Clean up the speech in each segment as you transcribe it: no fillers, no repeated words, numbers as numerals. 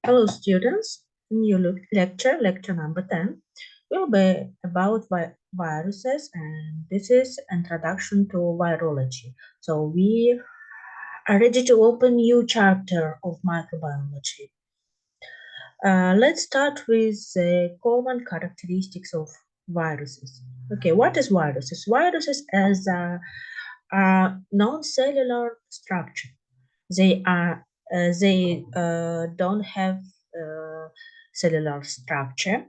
Hello students, new lecture number 10 will be about viruses, and this is introduction to virology. So we are ready to open new chapter of microbiology. Let's start with the common characteristics of viruses. Okay, what is viruses? Viruses as a non-cellular structure. They don't have cellular structure,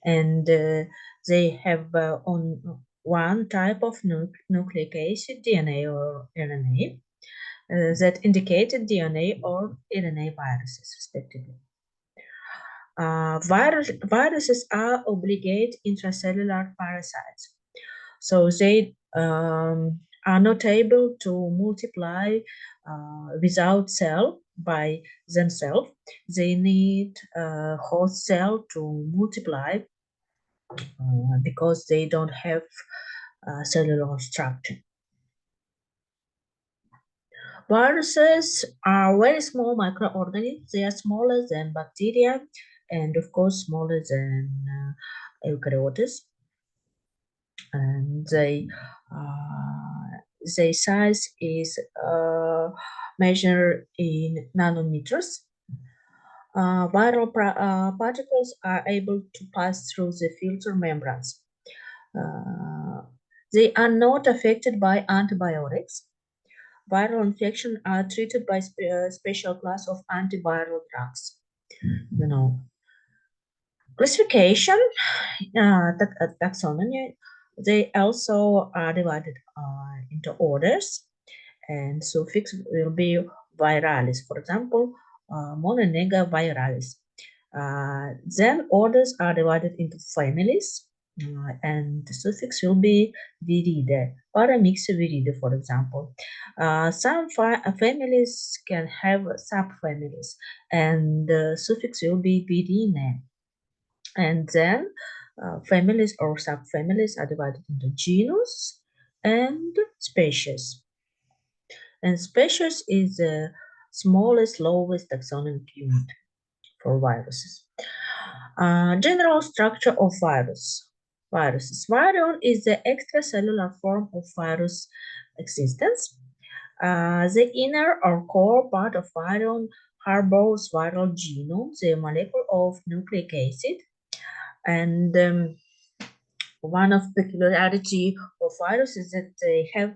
and they have on one type of nucleic acid, DNA or RNA, that indicated DNA or RNA viruses, respectively. Viruses are obligate intracellular parasites, so they are not able to multiply without cell by themselves. They need a host cell to multiply because they don't have cellular structure. Viruses are very small microorganisms. They are smaller than bacteria and, of course, smaller than eukaryotes. And their size is measured in nanometers. Viral particles are able to pass through the filter membranes. They are not affected by antibiotics. Viral infections are treated by special class of antiviral drugs. Classification, taxonomy, they also are divided into orders, and suffix will be viralis. For example, Mononega viralis. Then orders are divided into families, and the suffix will be viride, Paramyxa viride, for example. Some families can have subfamilies, and the suffix will be virine. And then families or subfamilies are divided into genus and species. And species is the smallest, lowest taxonomic unit for viruses. General structure of viruses. Virion is the extracellular form of virus existence. The inner or core part of virion harbors viral genome, the molecule of nucleic acid, and one of the peculiarity of viruses is that they have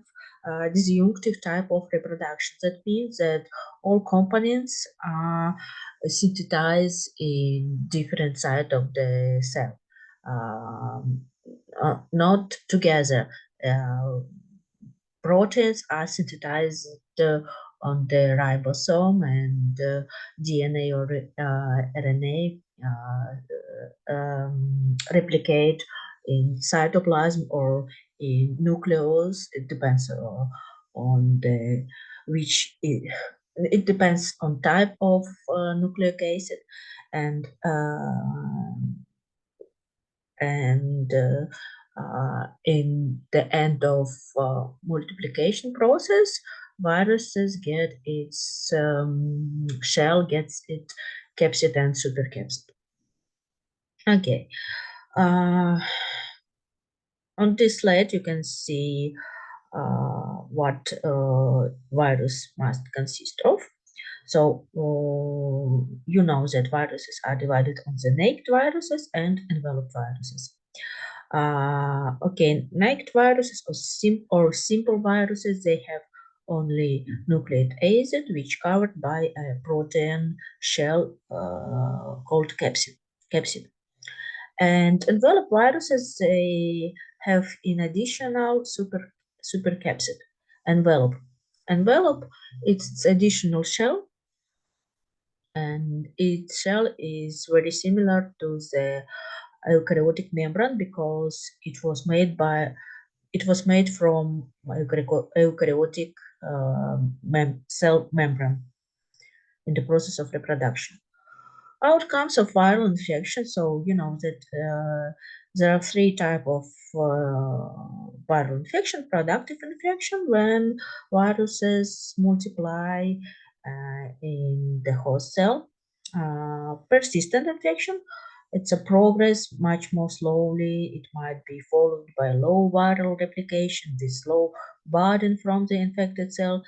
disjunctive type of reproduction. That means that all components are synthesized in different side of the cell, not together. Proteins are synthesized on the ribosome, and DNA or RNA replicate in cytoplasm or in nucleus. It depends on the which it depends on type of nucleic acid, and in the end of multiplication process, viruses get its shell gets its capsid and supercapsid. Okay. On this slide, you can see what virus must consist of. So you know that viruses are divided on the naked viruses and enveloped viruses. Okay, naked viruses or simple viruses, they have only nucleic acid, which covered by a protein shell called capsid. And enveloped viruses, they have in additional supercapsid envelope. Envelope, it's additional shell, and its shell is very similar to the eukaryotic membrane because it was made from eukaryotic cell membrane in the process of reproduction. Outcomes of viral infection. So you know that there are three types of viral infection. Productive infection, when viruses multiply in the host cell. Persistent infection, it's a progress much more slowly. It might be followed by low viral replication, this low burden from the infected cell.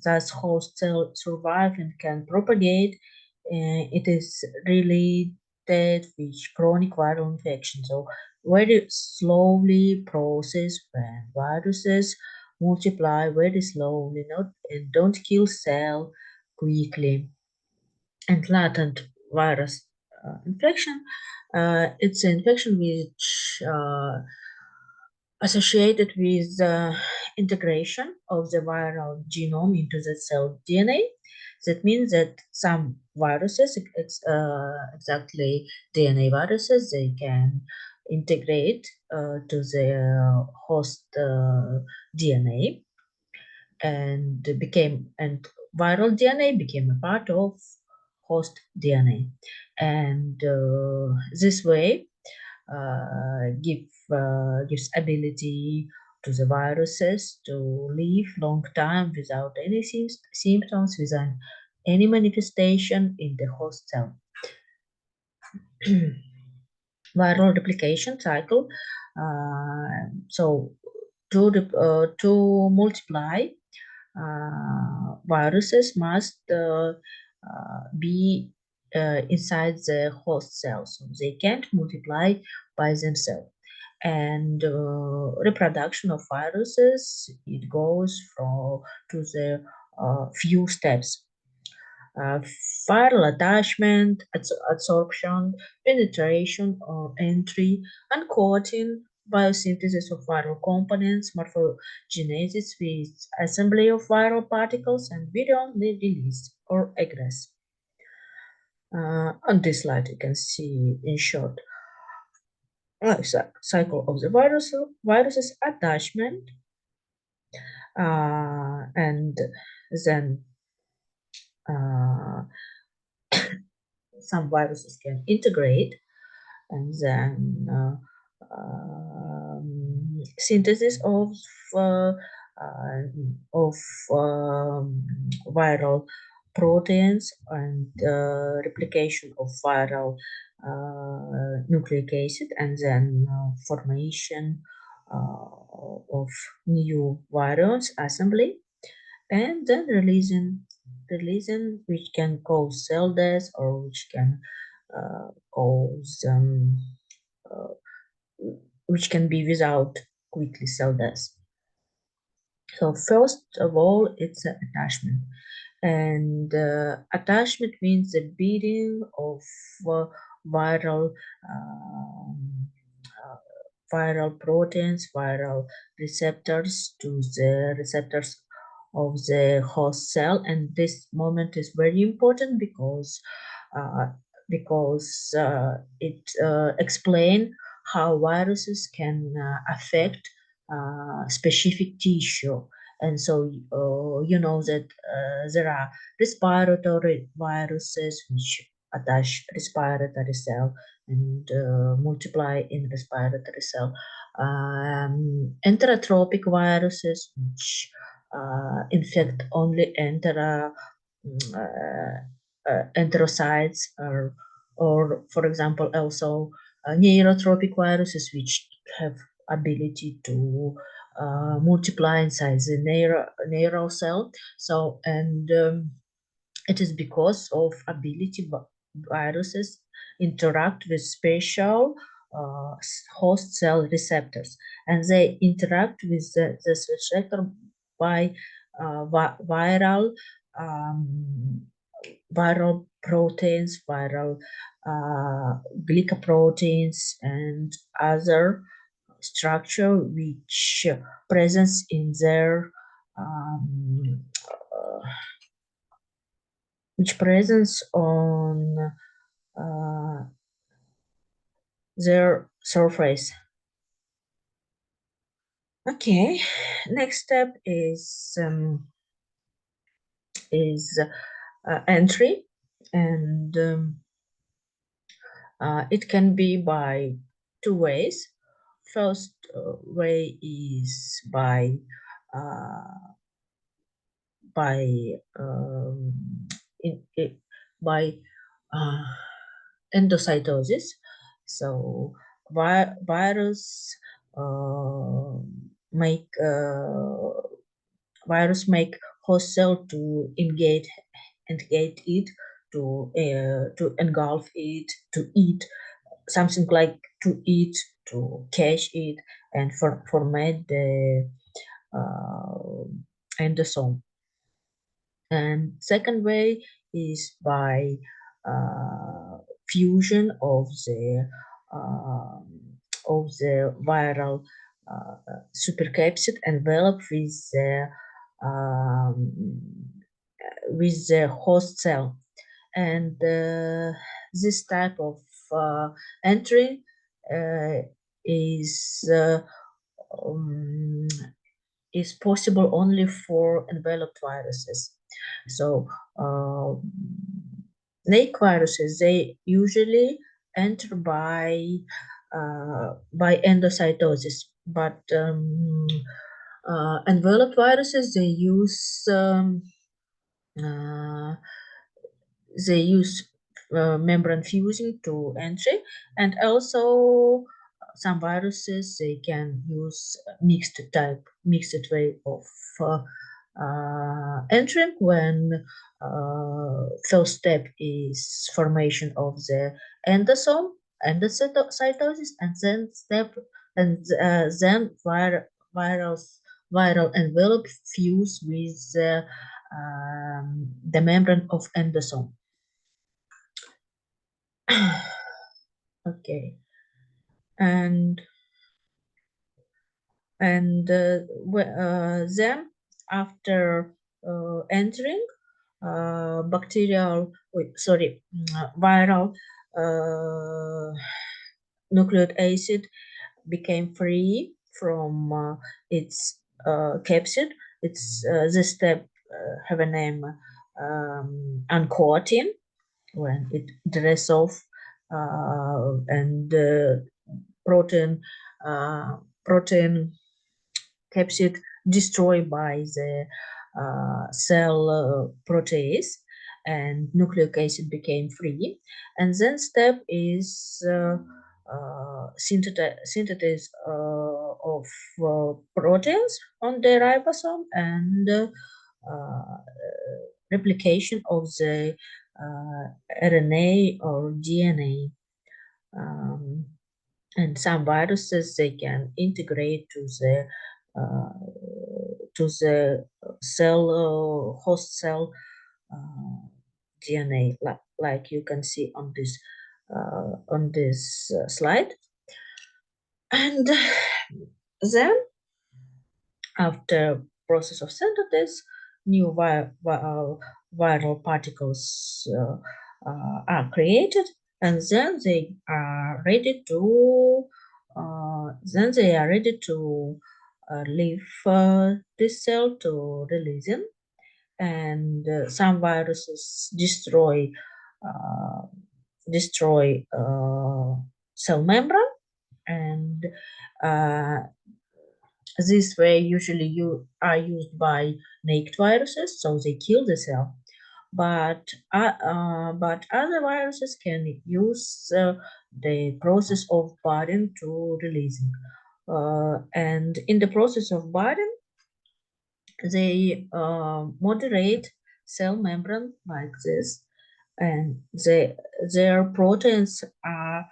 Thus, host cell survive and can propagate. It is related with chronic viral infection. So, very slowly process when viruses multiply very slowly, not and don't kill cell quickly. And latent virus infection. It's an infection which associated with the integration of the viral genome into the cell DNA. That means that some viruses, exactly DNA viruses, they can integrate to the host DNA and viral DNA became a part of host DNA, and this way gives ability to the viruses to live long time without any symptoms, without any manifestation in the host cell. Viral replication cycle. So to multiply, viruses must be inside the host cell, so they can't multiply by themselves. And reproduction of viruses, it goes to the few steps. Viral attachment, adsorption, penetration or entry, uncoating, biosynthesis of viral components, morphogenesis with assembly of viral particles, and virion release or egress. On this slide, you can see in short life cycle of the viruses attachment, and then uh, some viruses can integrate, and then synthesis uh, uh, of viral proteins and replication of viral nucleic acid, and then formation of new virions assembly, and then releasing which can cause cell death or which can cause uh, which can be without quickly cell death. So first of all, it's an attachment, and attachment means the beating of viral um, uh, viral proteins, viral receptors to the receptors of the host cell, and this moment is very important uh, because it explains how viruses can affect specific tissue. And so you know that there are respiratory viruses which attach respiratory cell and multiply in respiratory cell. Enterotropic viruses which infect only enterocytes, or for example also neurotropic viruses which have ability to multiply inside the neural cell. So, and it is because of ability viruses interact with special host cell receptors, and they interact with this receptor by viral um, viral proteins, viral glycoproteins, and other structure which presence in their um, uh, which presence on uh, their surface. Okay, next step is entry, and it can be by two ways. First way is uh, by in, by endocytosis. So virus uh, make virus make host cell to engage it, to engulf it, to eat something like to eat, to catch it, and format the uh, endosome. And second way is by fusion uh, of the viral supercapsid enveloped um, with the host cell. And this type of entry uh, is um, is possible only for enveloped viruses. So snake viruses, they usually enter by endocytosis, but enveloped viruses, uh, they use membrane fusing to entry, and also some viruses, they can use mixed way of entering, when first step is formation of the endosome, endocytosis, and then viral viral envelope fuse with the membrane of endosome. Okay, and then after entering viral nucleic acid became free from its capsid. It's this step have a name uncoating, when it dries off and protein protein capsid destroyed by the cell protease, and nucleic acid became free. And then step is synthesis of proteins on the ribosome, and replication of the RNA or DNA. Um, and some viruses, they can integrate uh, to the host cell DNA, like you can see on this slide. And then after process of synthesis, new viral particles are created, and then they are ready to leave this cell to release them. And some viruses uh, destroy cell membrane, and uh, this way usually you are used by naked viruses, so they kill the cell. But other viruses can use the process of budding to releasing. And in the process of budding, they moderate cell membrane like this, and their proteins are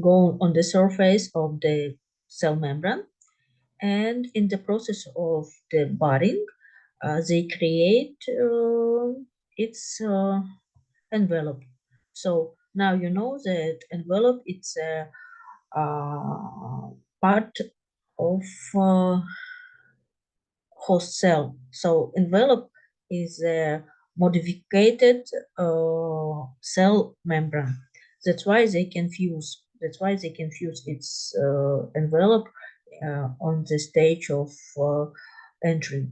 going on the surface of the cell membrane, and in the process of the budding, they create its envelope. So now you know that envelope, it's a part of host cell. So envelope is a modified cell membrane. That's why they can fuse. That's why they can fuse its envelope on the stage of entry.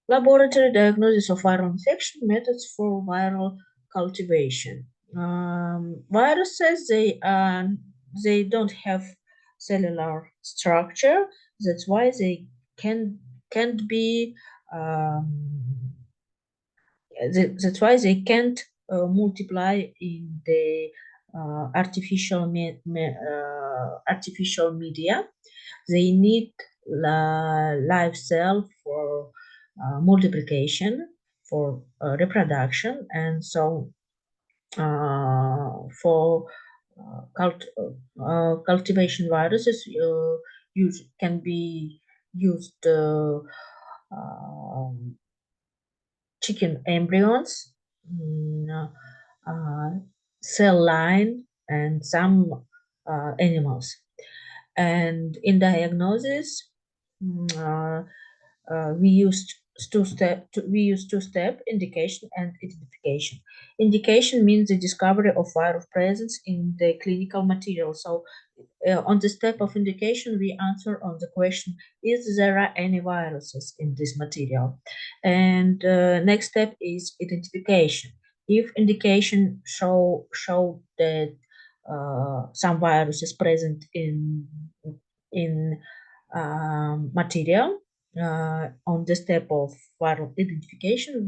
Laboratory diagnosis of viral infection, methods for viral cultivation. Viruses, they don't have cellular structure. That's why they can't be that's why they can't multiply in the artificial media. They need live cell for multiplication, for reproduction, and so for cultivation viruses can be used chicken embryons, uh, cell line, and some animals. And in diagnosis, we used two-step indication and identification. Indication means the discovery of viral presence in the clinical material. So on the step of indication, we answer on the question, is there any viruses in this material? And next step is identification. If indication show that some virus is present in material, on the step of viral identification,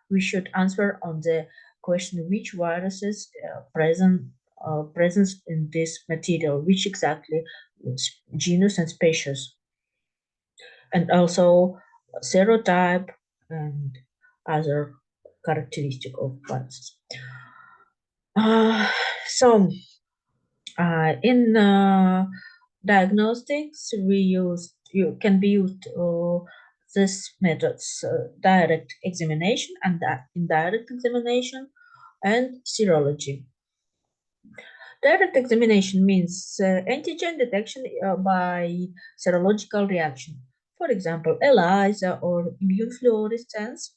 we should answer on the question which viruses presence in this material, which exactly genus and species, and also serotype and other characteristic of viruses. So in diagnostics, you can be used this methods: direct examination and indirect examination, and serology. Direct examination means antigen detection by serological reaction. For example, ELISA or immune fluorescence.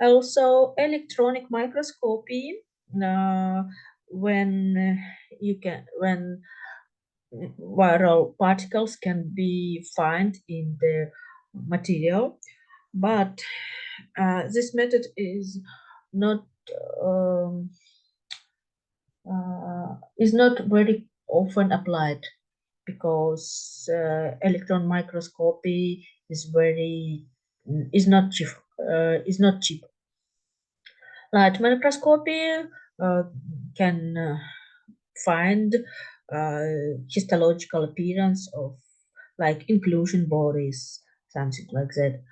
Also, electronic microscopy, uh, when viral particles can be found in the material, but this method not um, is not very often applied because electron microscopy is not cheap. Is not cheap. Light microscopy can find histological appearance of like inclusion bodies, something like that.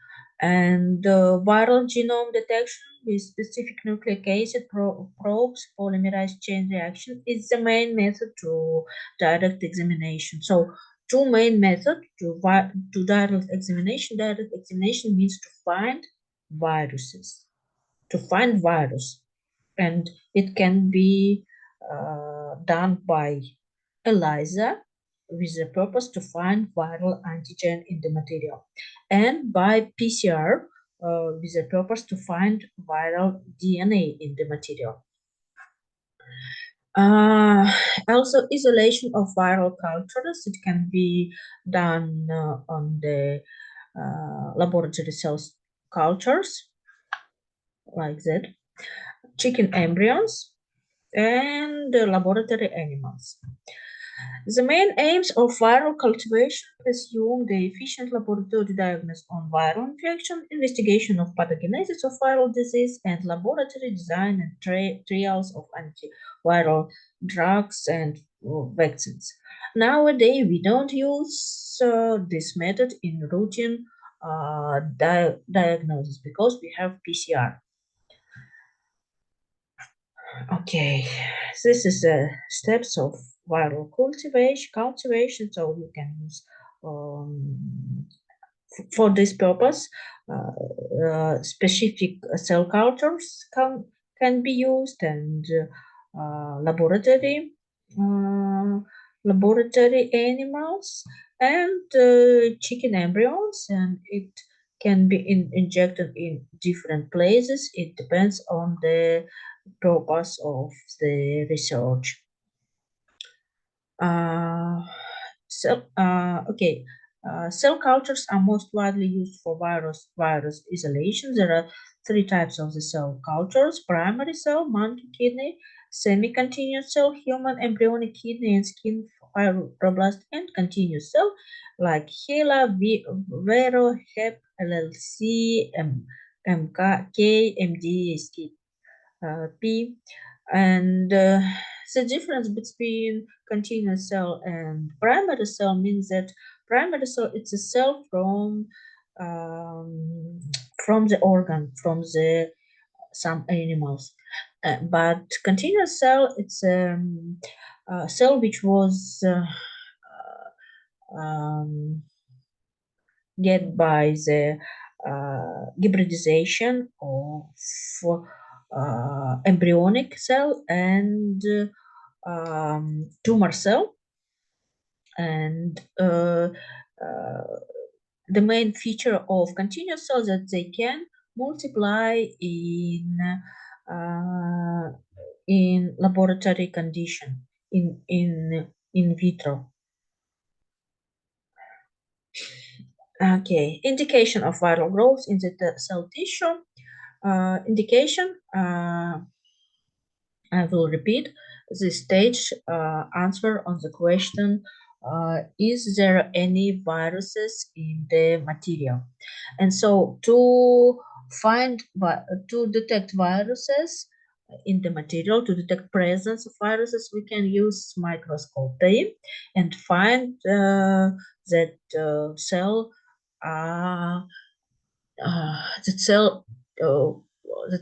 And viral genome detection with specific nucleic acid probes, polymerase chain reaction is the main method to direct examination. So two main methods to direct examination. Direct examination means to find viruses, to find virus, and it can be done by ELISA with the purpose to find viral antigen in the material, and by PCR with the purpose to find viral DNA in the material. Also, isolation of viral cultures, it can be done on the laboratory cells cultures, like that, chicken embryons, and laboratory animals. The main aims of viral cultivation assume the efficient laboratory diagnosis on viral infection, investigation of pathogenesis of viral disease, and laboratory design and trials of antiviral drugs and vaccines. Nowadays, we don't use this method in routine diagnosis because we have PCR. Okay, this is the steps of viral cultivation. So you can use for this purpose specific cell cultures can be used, and laboratory laboratory animals, and chicken embryons, and it can be injected in different places. It depends on the purpose of the research. Okay, cell cultures are most widely used for virus isolation. There are three types of the cell cultures: primary cell, monkey kidney, semi-continuous cell, human embryonic kidney and skin fibroblast, and continuous cell like HeLa, Vero, Hep, LLC, P. And the difference between continuous cell and primary cell means that primary cell it's a cell from the organ, from the some animals. But continuous cell it's a cell which was get by the hybridization of embryonic cell and tumor cell. And the main feature of continuous cells that they can multiply in laboratory condition, in vitro. Okay, indication of viral growth in the cell tissue. Indication, I will repeat this stage answer on the question, is there any viruses in the material? And so to detect viruses in the material, to detect presence of viruses, we can use microscopy and find that cell the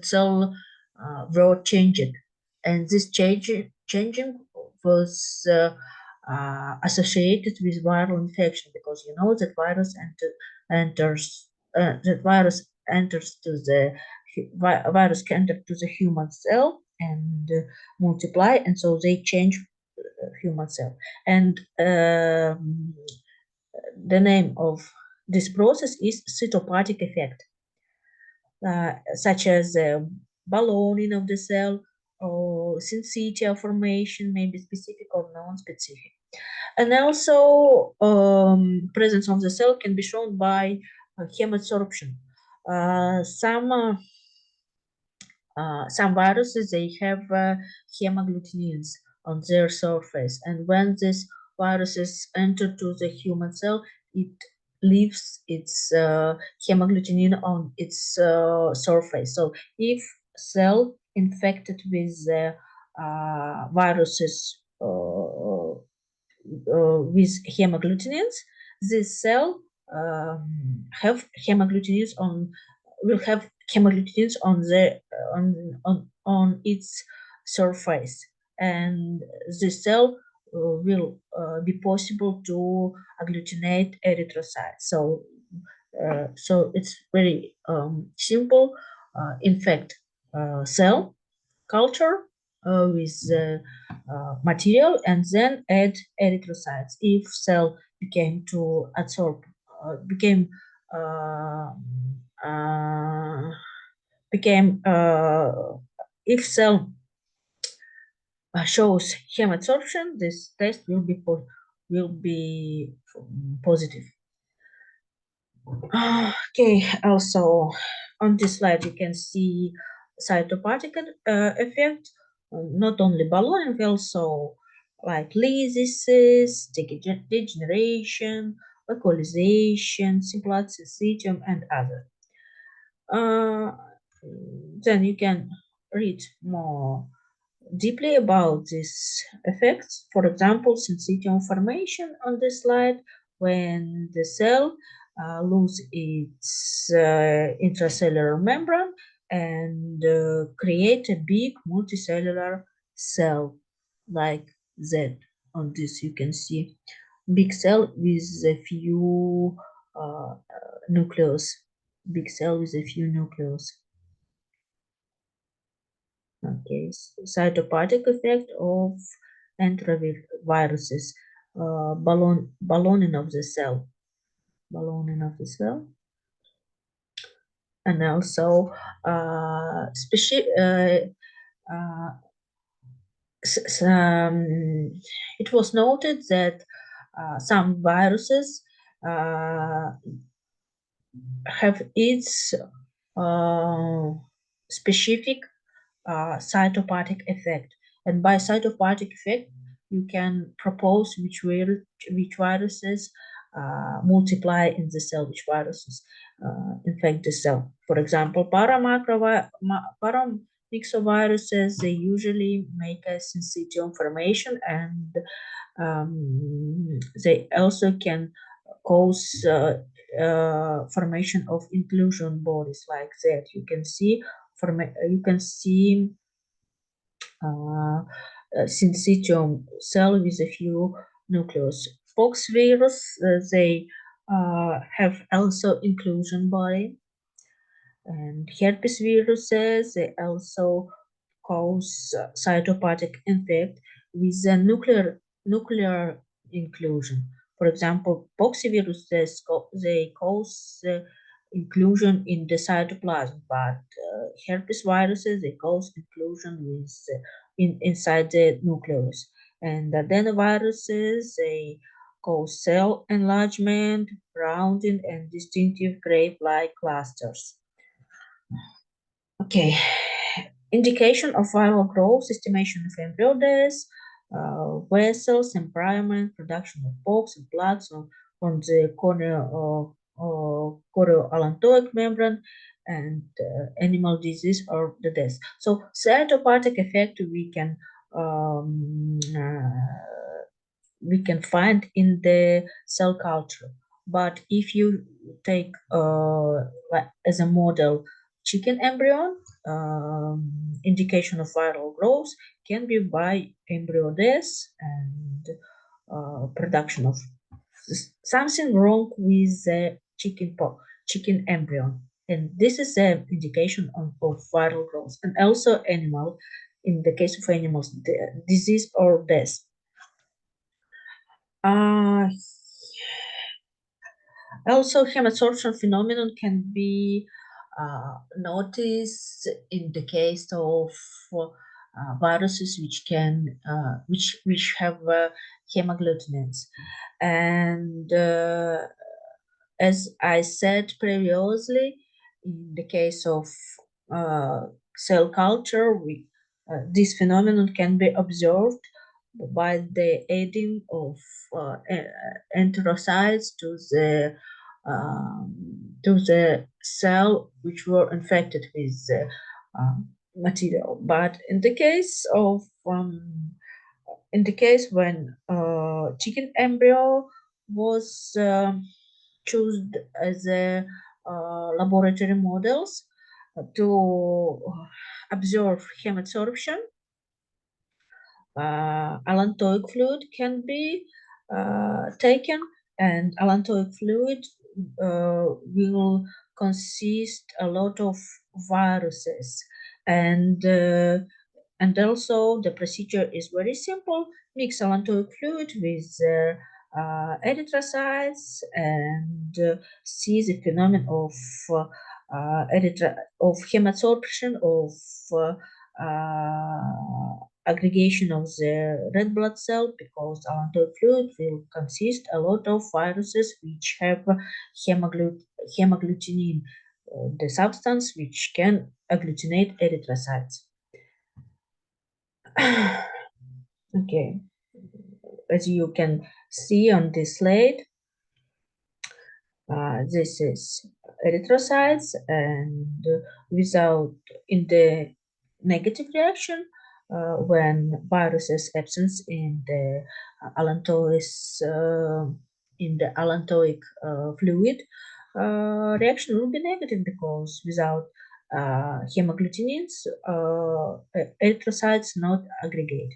cell were changed, and this changing was associated with viral infection, because you know that enters that virus to the virus can enter to the human cell and multiply, and so they change human cell. And the name of this process is cytopathic effect, such as ballooning of the cell or syncytial formation, maybe specific or non-specific. And also, presence of the cell can be shown by hemasorption. Some viruses, they have hemagglutinins on their surface, and when these viruses enter to the human cell, it leaves its hemagglutinin on its surface. So if cell infected with viruses with hemagglutinins, this cell have hemagglutinins on will have hemagglutinins on the on its surface, and the cell will be possible to agglutinate erythrocytes. So it's very simple. In fact, cell culture with material and then add erythrocytes. If cell became to absorb, became if cell shows hemabsorption, this test will be positive. Okay, also on this slide you can see cytopathic effect, not only ballooning, also like lysis, degeneration, localization, syncytium, and other. Then you can read more deeply about these effects. For example, syncytium formation on this slide, when the cell lose its intracellular membrane and create a big multicellular cell like that. On this you can see big cell with a few nucleus. Big cell with a few nucleus. Okay, cytopathic effect of enteroviruses, ballooning of the cell, and also it was noted that some viruses have its specific cytopathic effect, and by cytopathic effect you can propose which viruses multiply in the cell, which viruses infect the cell. For example, paramyxoviruses, they usually make a syncytium formation, and they also can cause formation of inclusion bodies like that. You can see syncytium cell with a few nucleus. Pox virus, they have also inclusion body, and herpes viruses, they also cause cytopathic infect with a nuclear inclusion. For example, poxviruses they cause inclusion in the cytoplasm, but herpes viruses they cause inclusion with inside the nucleus. And adenoviruses they cause cell enlargement, rounding, and distinctive grape-like clusters. Okay, indication of viral growth, estimation of embryo death, vessels, impairment, production of pox and plaques on the chorioallantoic membrane, and animal disease or the death. So cytopathic effect we can find in the cell culture. But if you take as a model chicken embryo, indication of viral growth can be by embryo death and production of something wrong with the chicken embryo. And this is an indication of viral growth. And also animal, in the case of animals, disease or death. Also, hemasorption phenomenon can be noticed in the case of viruses which have hemagglutinins, and as I said previously, in the case of cell culture, this phenomenon can be observed by the adding of enterocytes to the cell which were infected with the material. But in the case when chicken embryo was chosen as a laboratory models to observe hemasorption, allantoic fluid can be taken, and allantoic fluid will consist a lot of viruses, and also the procedure is very simple. Mix allantoic fluid with erythrocytes and see the phenomenon of hemasorption, of aggregation of the red blood cell, because allantoic fluid will consist a lot of viruses which have hemagglutinin, the substance which can agglutinate erythrocytes. Okay, as you can see on this slide, this is erythrocytes, and without in the negative reaction, when virus is absent in the allantoic fluid, reaction will be negative, because without hemagglutinins, erythrocytes not aggregate.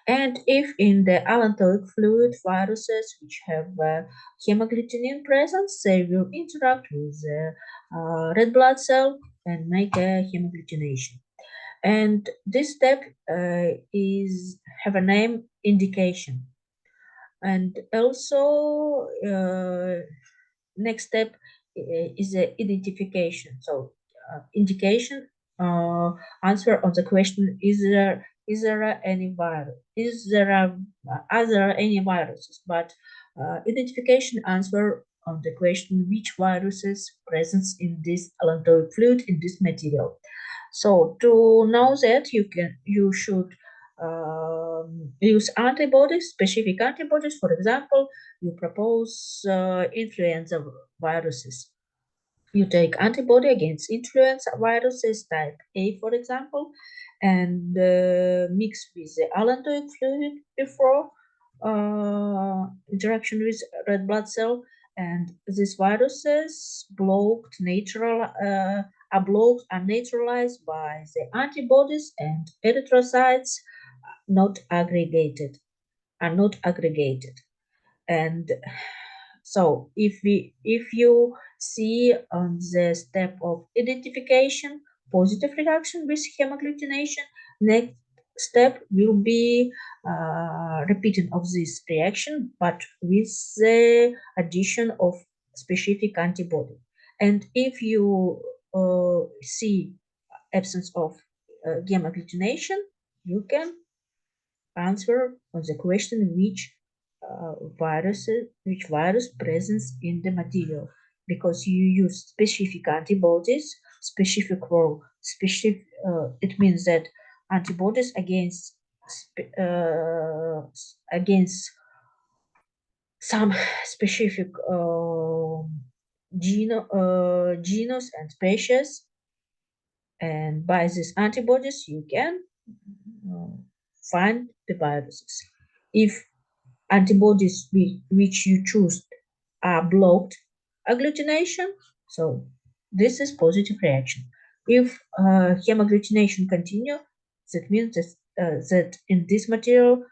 And if in the allantoic fluid viruses which have hemagglutinin presence, they will interact with the red blood cell and make a hemagglutination. And this step have a name, indication. And also next step is the identification. So indication answer on the question: is there any virus? Are there any viruses? But identification answer on the question which viruses present in this allantoic fluid, in this material. So to know that, you should use antibodies, specific antibodies. For example, you propose influenza viruses. You take antibody against influenza viruses type A, for example, and mix with the allantoic fluid before interaction with red blood cell, and these viruses are neutralized by the antibodies, and erythrocytes not aggregated are not aggregated. And so if you see on the step of identification positive reaction with hemagglutination, next step will be repeating of this reaction, but with the addition of specific antibody. And if you see absence of hemagglutination, you can answer on the question which virus presence in the material, because you use specific antibodies, specific role, specific. It means that antibodies against some specific genus and species, and by these antibodies you can find the viruses. If antibodies which you choose are blocked agglutination, so this is positive reaction. If hemagglutination continue, that means that in this material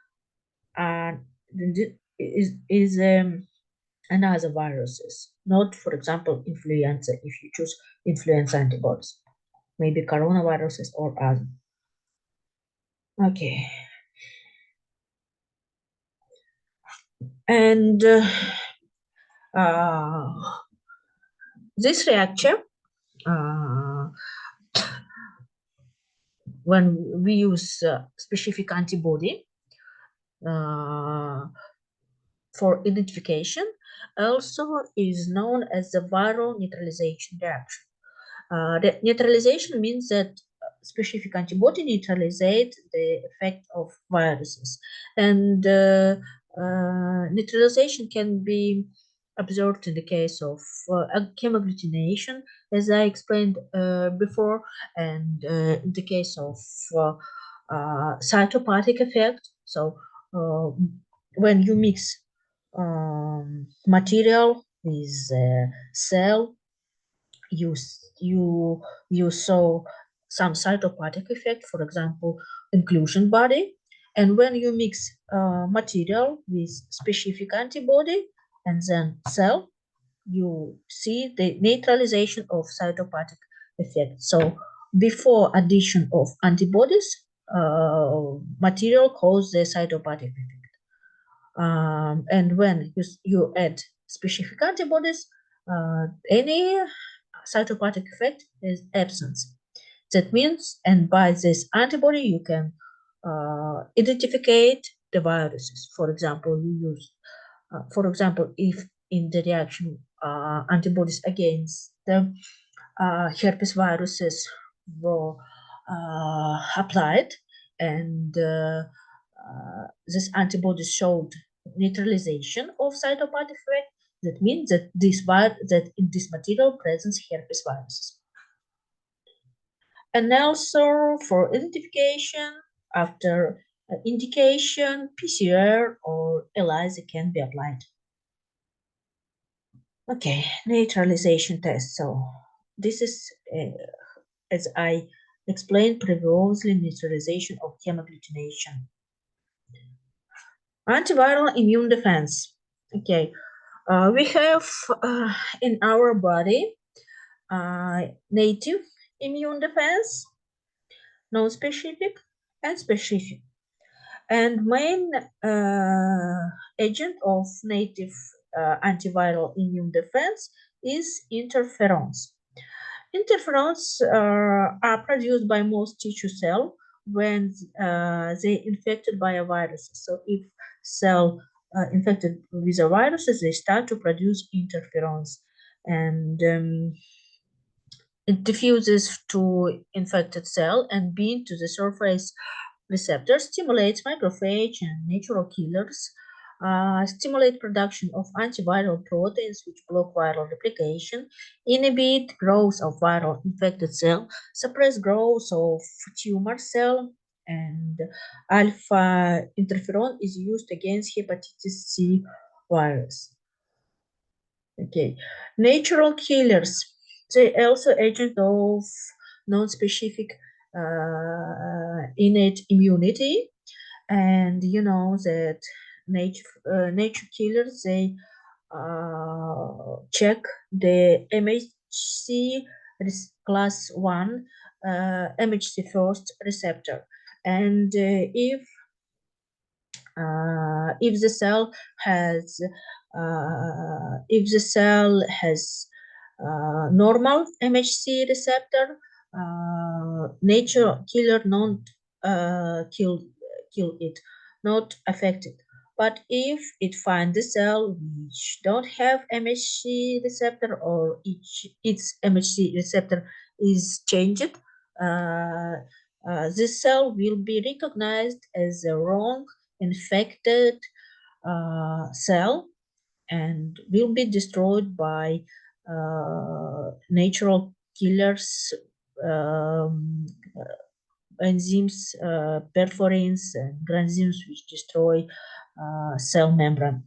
is another viruses, not, for example, influenza, if you choose influenza antibodies, maybe coronaviruses or other. Okay. And this reaction, when we use specific antibody for identification, also is known as the viral neutralization reaction. The neutralization means that specific antibody neutralizes the effect of viruses, and neutralization can be observed in the case of hemagglutination, as I explained before, and in the case of cytopathic effect. So when you mix material with cell, you saw some cytopathic effect, for example, inclusion body. And when you mix material with specific antibody and then cell, you see the neutralization of cytopathic effect. So before addition of antibodies, material causes the cytopathic effect. And when you add specific antibodies, any cytopathic effect is absence. That means, and by this antibody, you can identify the viruses. For example, if in the reaction antibodies against the herpes viruses were applied, and this antibody showed neutralization of cytopathic effect, that means that that in this material presents herpes viruses. And also for identification, after indication, PCR or ELISA can be applied. Okay, neutralization test. So this is, as I explained previously, neutralization of hemagglutination. Antiviral immune defense. Okay, we have in our body native immune defense, non-specific, and specific. And main agent of native antiviral immune defense is interferons. Interferons are produced by most tissue cell when they infected by a virus. So if cell infected with a virus, they start to produce interferons, and it diffuses to infected cell and bind to the surface receptor stimulates macrophage and natural killers, stimulate production of antiviral proteins which block viral replication, inhibit growth of viral infected cell, suppress growth of tumor cell, and alpha interferon is used against hepatitis C virus. Okay, natural killers. They also agent of non-specific innate immunity, and you know that nature killers, they check the MHC class 1 MHC first receptor, and if the cell has normal MHC receptor, nature killer not kill it, not affected. But if it finds the cell which don't have MHC receptor, or its MHC receptor is changed, this cell will be recognized as a wrong infected cell and will be destroyed by natural killers, enzymes, perforins, and granzymes which destroy cell membrane.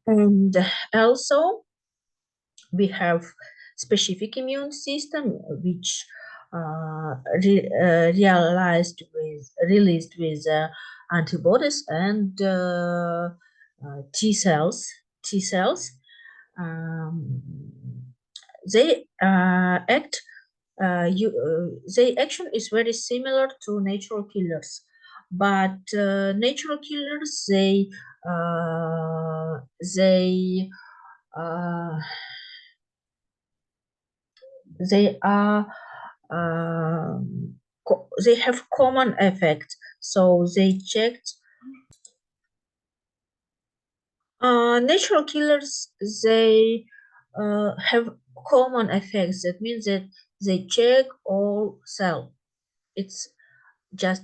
And also, we have specific immune system which released with antibodies and T cells. They act. Their action is very similar to natural killers, but natural killers they uh, they are they have common effect. So they checked natural killers. They have common effects. That means that they check all cell. It's just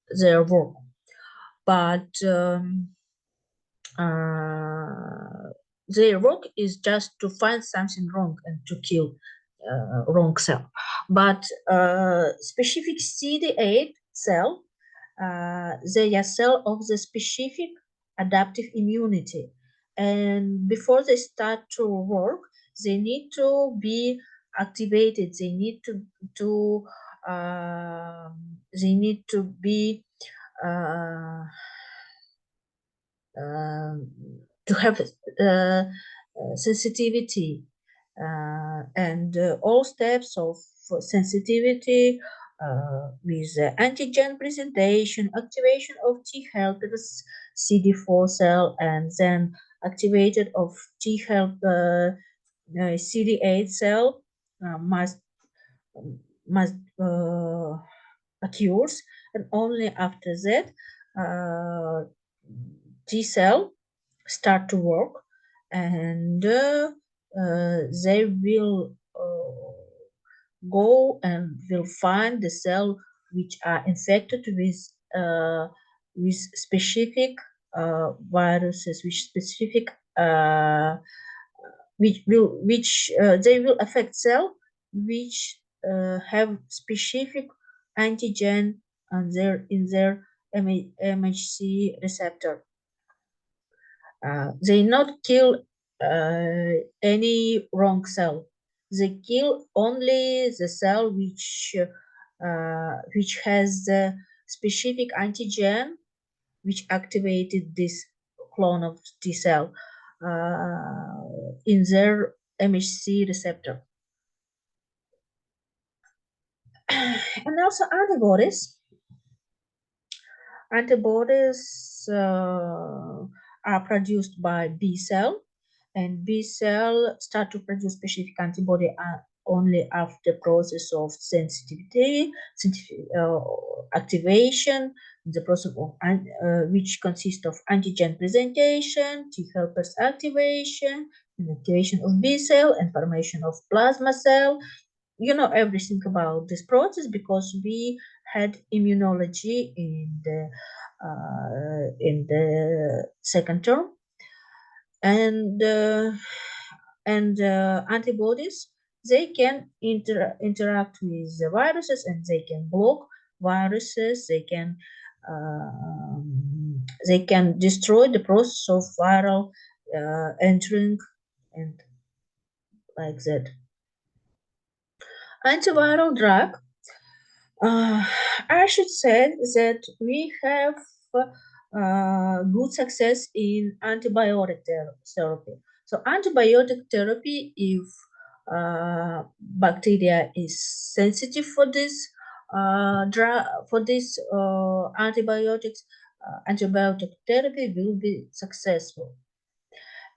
their work. But their work is just to find something wrong and to kill wrong cell. But specific CD8 cell, they are cell of the specific adaptive immunity, and before they start to work, they need to be activated. They need to be to have sensitivity, and all steps of sensitivity with antigen presentation, activation of T helpers, CD4 cell, and then activated of T helper CD8 cell must occurs, and only after that T cell start to work, and they will go and will find the cell which are infected with specific viruses, which specific which they will affect cell which have specific antigen on in their MHC receptor. They not kill any wrong cell. They kill only the cell which has the specific antigen which activated this clone of T cell in their MHC receptor. And also antibodies. Antibodies are produced by B cell, and B cell start to produce specific antibody only after process of sensitivity, activation, the process of which consists of antigen presentation, T helpers activation, and activation of B cell, and formation of plasma cell, you know everything about this process because we had immunology in the second term, and antibodies, they can interact with the viruses and they can block viruses. They can destroy the process of viral entering and like that. Antiviral drug, I should say that we have good success in antibiotic therapy. So antibiotic therapy, if bacteria is sensitive for this drug, for this antibiotics, antibiotic therapy will be successful.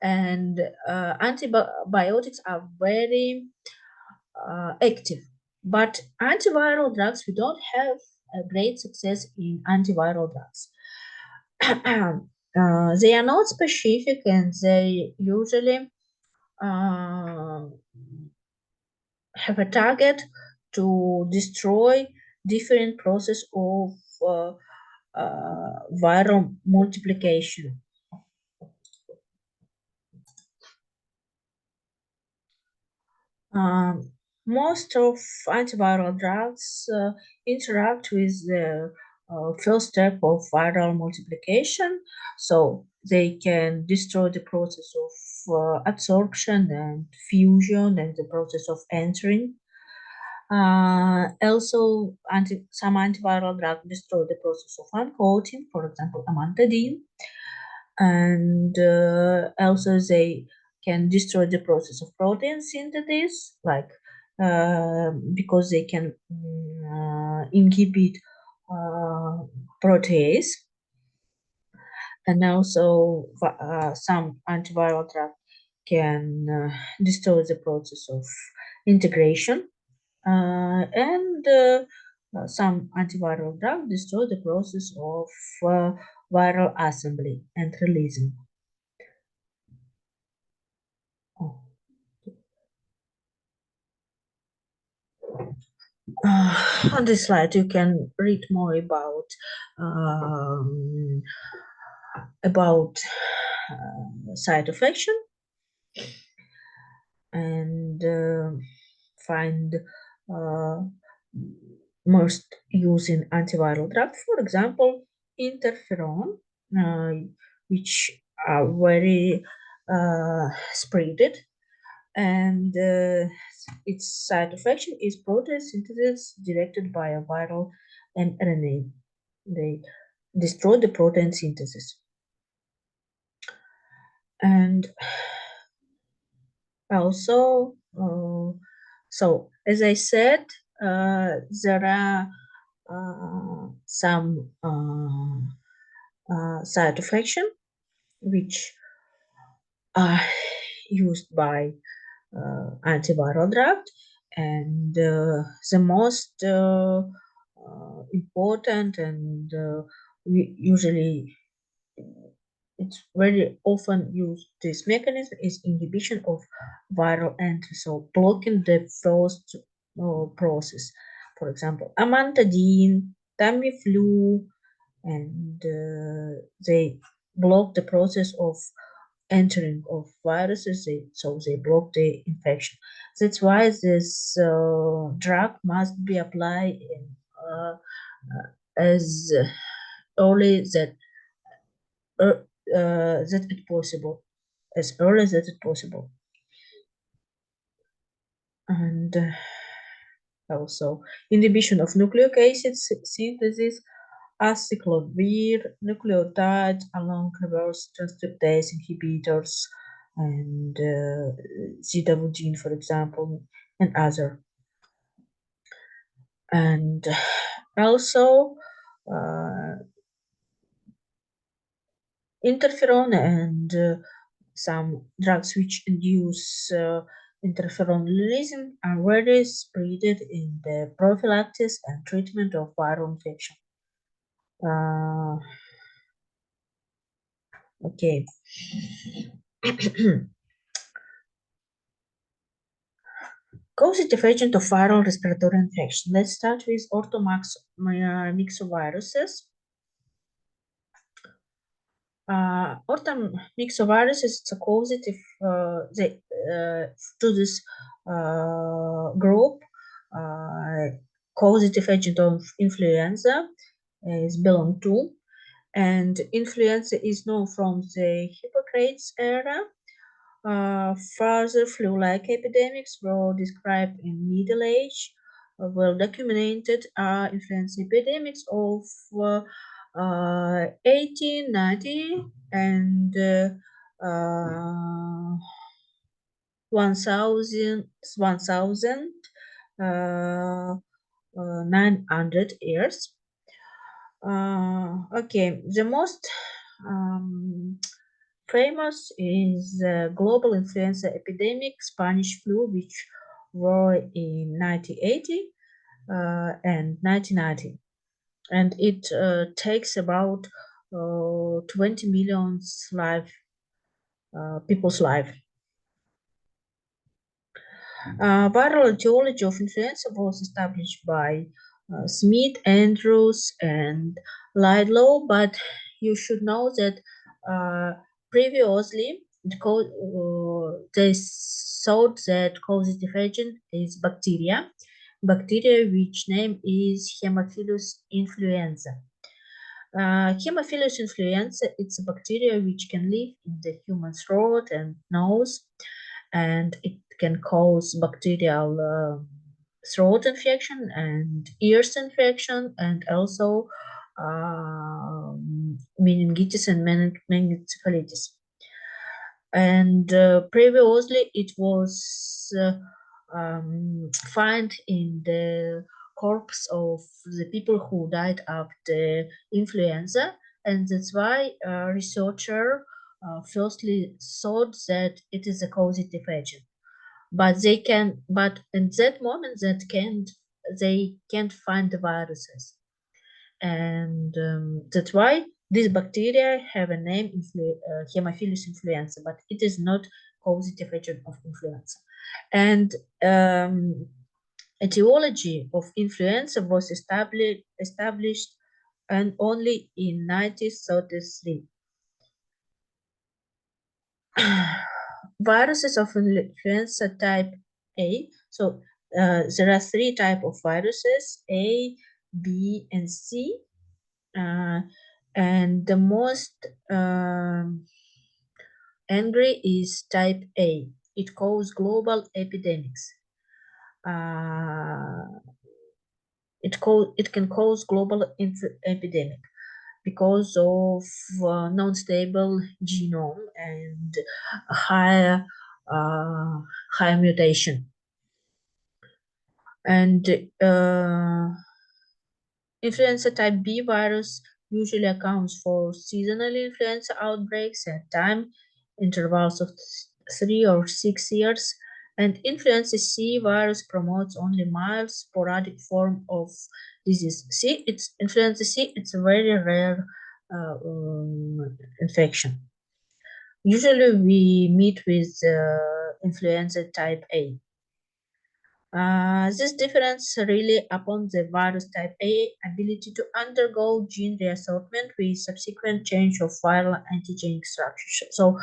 And antibiotics are very active. But antiviral drugs, we don't have a great success in antiviral drugs. They are not specific and they usually have a target to destroy different process of viral multiplication. Um, Most of antiviral drugs interact with the first step of viral multiplication, so they can destroy the process of absorption and fusion and the process of entering. Also, some antiviral drugs destroy the process of uncoating, for example, amantadine, and also they can destroy the process of protein synthesis, like because they can inhibit protease, and also some antiviral drug can destroy the process of integration, and some antiviral drug destroy the process of viral assembly and releasing. Oh. On this slide, you can read more um, about site of action and find uh, most using antiviral drug. For example, interferon, which are very spreaded, and its site of action is protein synthesis directed by a viral mRNA. They destroy the protein synthesis. And also, so as I said, there are some side of action which are used by antiviral drug, and the most important and we usually it's very often used this mechanism is inhibition of viral entry, so blocking the first process. For example, amantadine, Tamiflu, and they block the process of entering of viruses, so they block the infection. That's why this drug must be applied as early uh, that it possible, as early as it possible. And also inhibition of nucleic acid synthesis, acyclovir, nucleotides along reverse transcriptase inhibitors, and zidovudine, for example, and other. And also interferon and some drugs which induce interferon releasing are very spreaded in the prophylaxis and treatment of viral infection. Okay. Causative agent of viral respiratory infection. Let's start with orthomyxoviruses. Orthomyxovirus is a causative to this group. Causative agent of influenza is belong to, and influenza is known from the Hippocrates era. Further flu-like epidemics were described in Middle Age. Well documented are influenza epidemics of 1890 and 1900 years. Okay, the most famous is global influenza epidemic, Spanish flu, which were in 1980 and 1990. And it takes about 20 million people's life. Viral etiology of influenza was established by Smith, Andrews, and Lidlow, but you should know that previously they thought that causative agent is bacteria, which name is Haemophilus influenza. Haemophilus influenza, it's a bacteria which can live in the human throat and nose, and it can cause bacterial throat infection and ears infection, and also meningitis and meningoencephalitis. And previously it was found in the corpse of the people who died of the influenza, and that's why researcher firstly thought that it is a causative agent. But in that moment they can't find the viruses, and that's why these bacteria have a name, Haemophilus influenza, but it is not causative agent of influenza. And etiology of influenza was established and only in 1933. Viruses of influenza type A. So there are three types of viruses: A, B, and C. And the most angry is type A. It causes global epidemics. It can cause global epidemic because of non-stable genome and higher mutation. And influenza type B virus usually accounts for seasonal influenza outbreaks at time intervals of 3 or 6 years. And influenza C virus promotes only mild sporadic form of disease. Influenza C, it's a very rare infection. Usually we meet with influenza type A. This difference really upon the virus type A ability to undergo gene reassortment with subsequent change of viral antigenic structure. So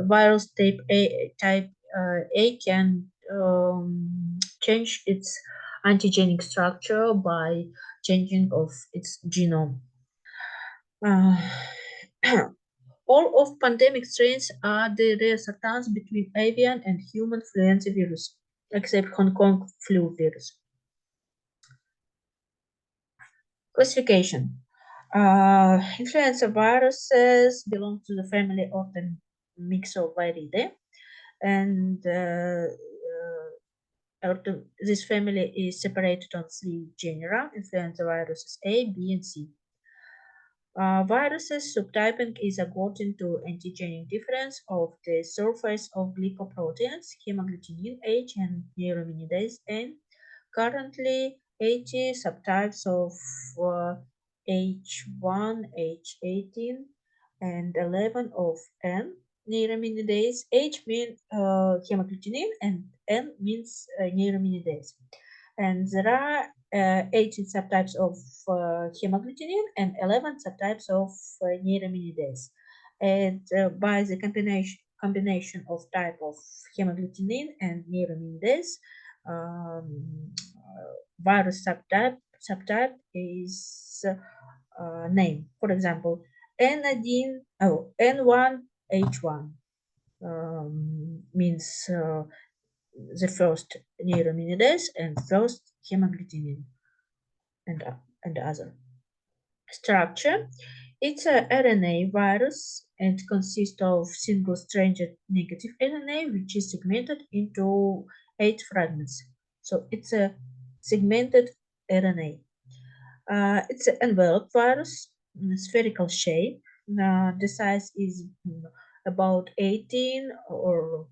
virus type A can change its antigenic structure by changing of its genome. All of pandemic strains are the reassortants between avian and human influenza virus, except Hong Kong flu virus. Classification. Influenza viruses belong to the family of the Myxoviridae, and this family is separated on 3 genera: influenza viruses A, B, and C. Viruses subtyping is according to antigenic difference of the surface of glycoproteins, hemagglutinin H and neuraminidase N. Currently, 80 subtypes of H1, H18, and 11 of N. neuraminidase. H means hemagglutinin and N means neuraminidase. And there are 18 subtypes of hemagglutinin and 11 subtypes of neuraminidase. And by the combination of type of hemagglutinin and neuraminidase, virus subtype is named. For example, N1H1 means the first neuraminidase and first hemagglutinin and, and other. Structure. It's a RNA virus and consists of single-stranded negative RNA which is segmented into 8 fragments. So it's a segmented RNA. It's an enveloped virus, spherical shape. The size is about 18 or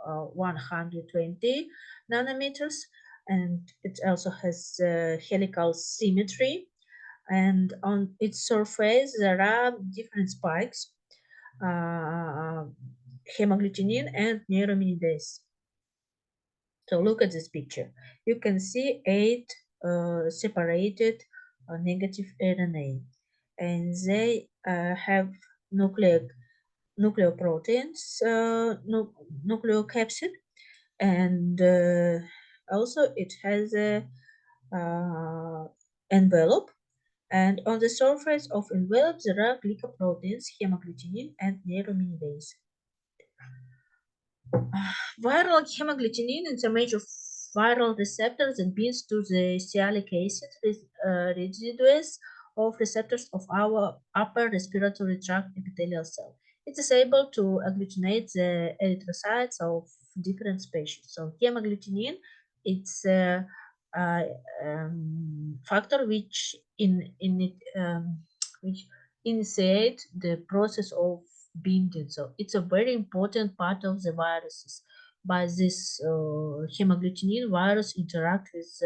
120 nanometers, and it also has helical symmetry. And on its surface, there are different spikes, hemagglutinin and neuraminidase. So look at this picture. You can see 8 separated negative RNA, and they have nucleoproteins, nucleocapsid, and also it has a envelope. And on the surface of envelope, there are glycoproteins, hemagglutinin, and neuraminidase. Viral hemagglutinin is a major viral receptor that binds to the sialic acid residues of receptors of our upper respiratory tract epithelial cell. It is able to agglutinate the erythrocytes of different species. So hemagglutinin, it's a, factor which initiate the process of binding. So it's a very important part of the viruses. By this hemagglutinin, virus interact with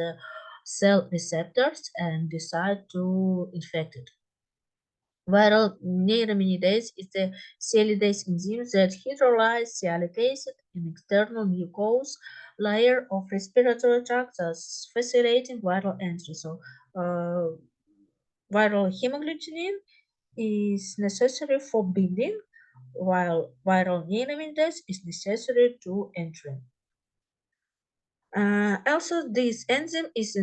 cell receptors and decide to infect it. Viral neuraminidase is the sialidase enzyme that hydrolyzes sialic acid in external mucous layer of respiratory tract, thus facilitating viral entry. So, viral hemagglutinin is necessary for binding, while viral neuraminidase is necessary to entry. Also, this enzyme is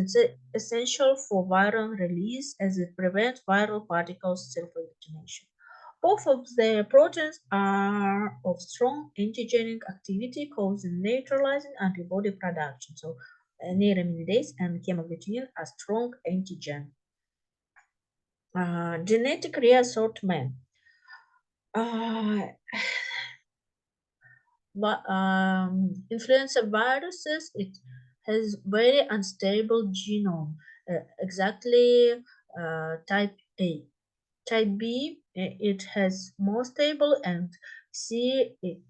essential for viral release as it prevents viral particles self-agglutination. Both of the proteins are of strong antigenic activity, causing neutralizing antibody production. So, neuraminidase and hemagglutinin are strong antigen. Genetic reassortment. But influenza viruses, it has very unstable genome, exactly type A. Type B, it has more stable, and C, it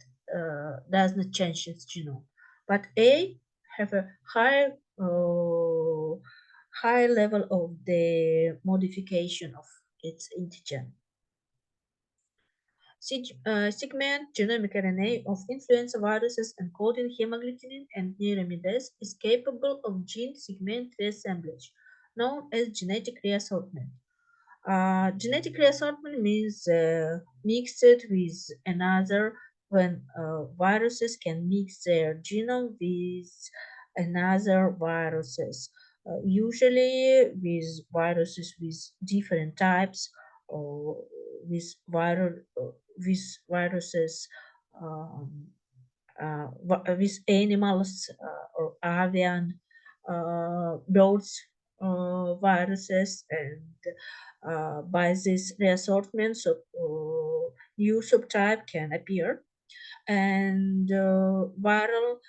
does not change its genome. But A have a high level of the modification of its antigen. Segment genomic RNA of influenza viruses encoding hemagglutinin and neuraminidase is capable of gene segment reassemblage, known as genetic reassortment. Genetic reassortment means mixed with another when viruses can mix their genome with another viruses, usually with viruses with different types or with with viruses with animals or avian birds viruses, and by this reassortment, so new subtype can appear, and viral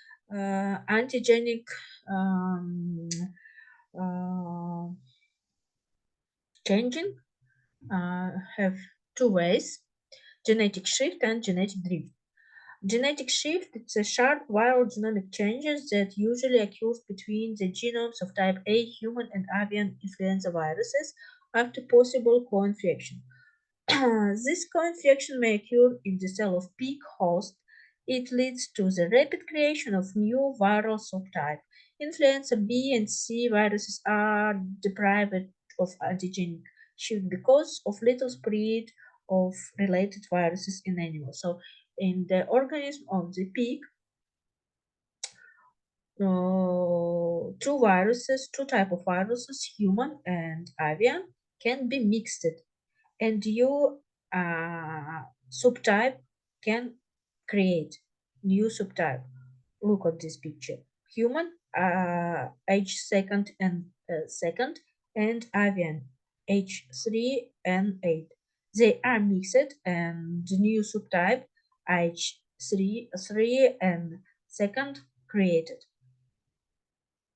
antigenic um, uh, changing have two ways: genetic shift and genetic drift. Genetic shift, it's a sharp viral genomic changes that usually occurs between the genomes of type A human and avian influenza viruses after possible co-infection. This co-infection may occur in the cell of pig host. It leads to the rapid creation of new viral subtype. Influenza B and C viruses are deprived of antigenic shield because of little spread of related viruses in animals. So in the organism of the pig, two type of viruses, human and avian, can be mixed, and new subtype can create new subtype. Look at this picture. Human age second and avian age 3 and 8. They are mixed and the new subtype age 3 and second created.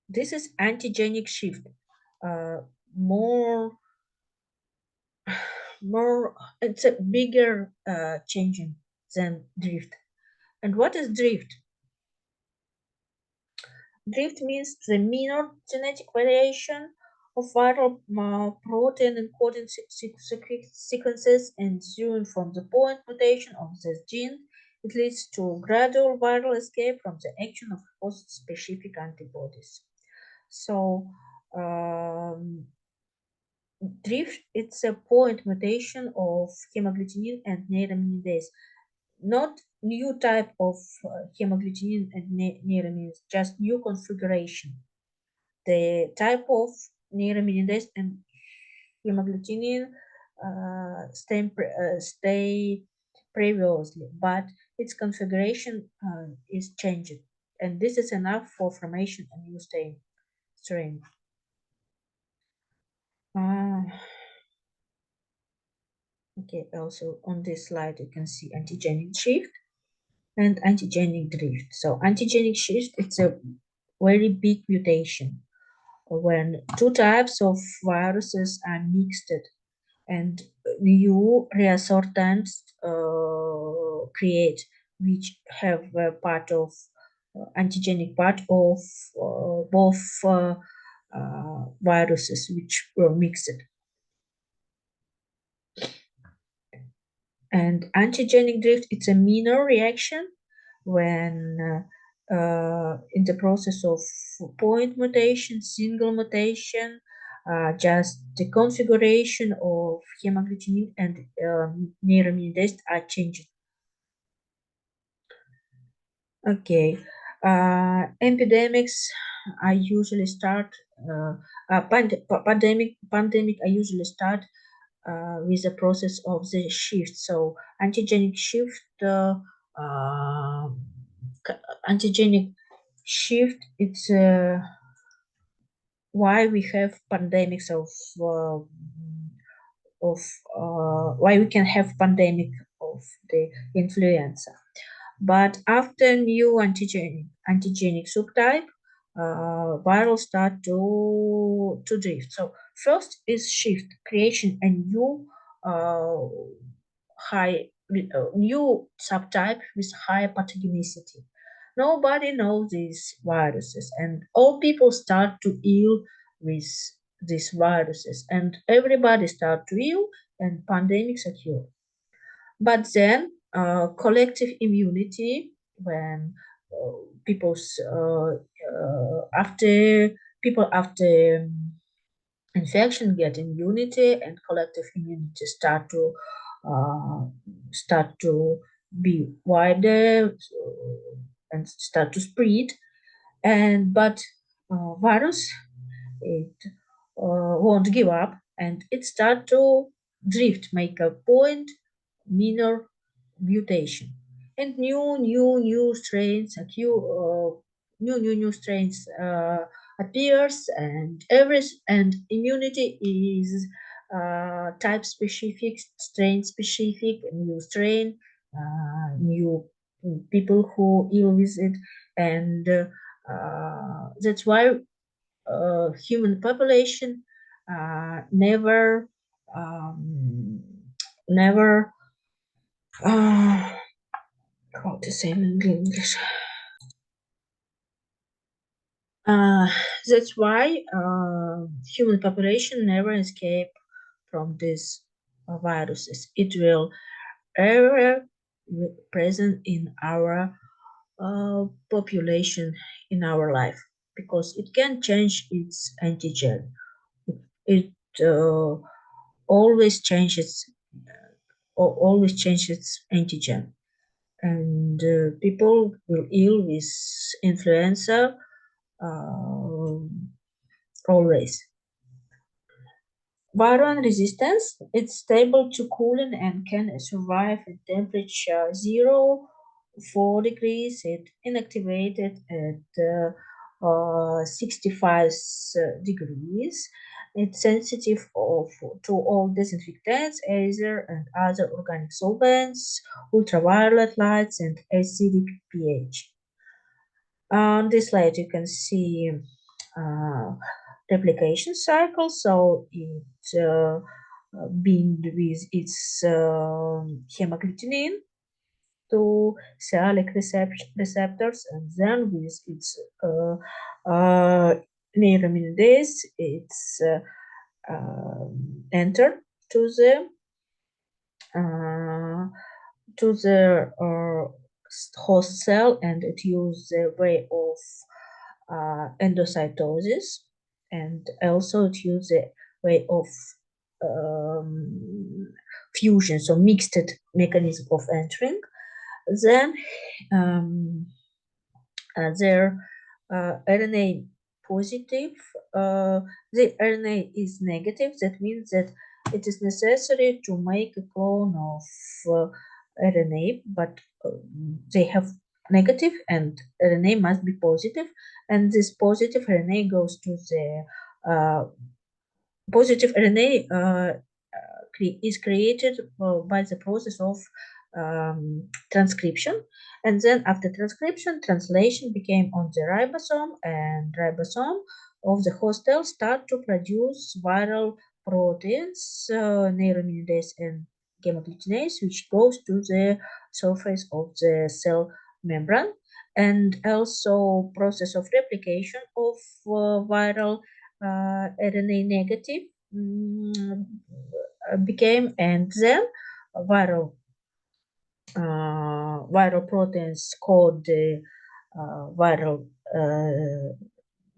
This is antigenic shift. Uh, more, more. It's a bigger changing than drift. And what is drift? Drift means the minor genetic variation of viral protein encoding sequences ensuing from the point mutation of this gene. It leads to gradual viral escape from the action of host-specific antibodies. So, drift, it's a point mutation of hemagglutinin and neuraminidase, not new type of hemagglutinin and neuraminidase, just new configuration. The type of neuraminidase and hemagglutinin stay previously, but its configuration is changed, and this is enough for formation of new strain. Okay, also on this slide you can see antigenic shift and antigenic drift. So antigenic shift, it's a very big mutation when two types of viruses are mixed and new reassortants create, which have a part of antigenic part of both viruses which were mixed. And antigenic drift, it's a minor reaction when in the process of point mutation, single mutation, just the configuration of hemagglutinin and neuraminidase are changed. Okay, epidemics I usually start pandemic I usually start with the process of the shift. So antigenic shift, antigenic shift, it's why we have pandemics of why we can have pandemic of the influenza. But after new antigenic subtype, viral start to drift. So first is shift, creation a new new subtype with high pathogenicity. Nobody knows these viruses, and all people start to ill with these viruses, and everybody start to ill, and pandemics occur. But then collective immunity, when people's after people after infection get immunity, and collective immunity start to be wider and start to spread. And but virus, it won't give up, and it start to drift, make a point minor mutation, and new strains occur, new strains appears, and immunity is type specific, strain specific, new strain, new people who ill with it, and that's why human population never never how to say in English. That's why human population never escape from this viruses. It will ever present in our population in our life because it can change its antigen. It always changes always changes antigen, and people will ill with influenza always. Viral resistance, it's stable to cooling and can survive at temperature 4 degrees. It inactivated at 65 degrees. It's sensitive to all disinfectants, azer and other organic solvents, ultraviolet lights, and acidic pH. On this slide, you can see replication cycle. So it bind with its hemagglutinin to sialic receptors, and then with its neuraminidase, it's entered to the uh, host cell, and it uses the way of endocytosis, and also it uses the way of fusion, so mixed mechanism of entering. Then their RNA positive, the RNA is negative. That means that it is necessary to make a clone of RNA, but they have negative, and RNA must be positive, and this positive RNA goes to the positive RNA is created by the process of transcription, and then after transcription, translation became on the ribosome, and ribosome of the host cell start to produce viral proteins, neuraminidase and gamma-glutinase, which goes to the surface of the cell membrane, and also process of replication of viral RNA negative became, and then viral viral proteins called the viral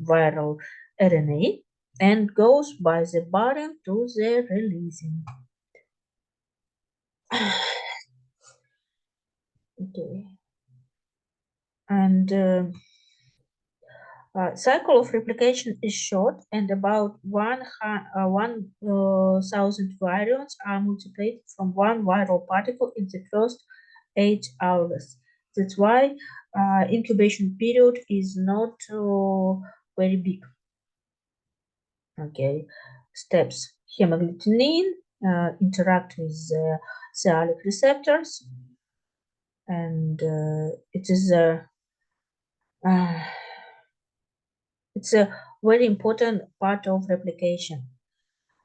viral RNA, and goes by the button to the releasing. Okay, and cycle of replication is short, and about 1,000 virions are multiplied from one viral particle in the first 8 hours. That's why incubation period is not very big. Okay, steps. Hemagglutinin interact with sialic receptors, and it is it's a very important part of replication.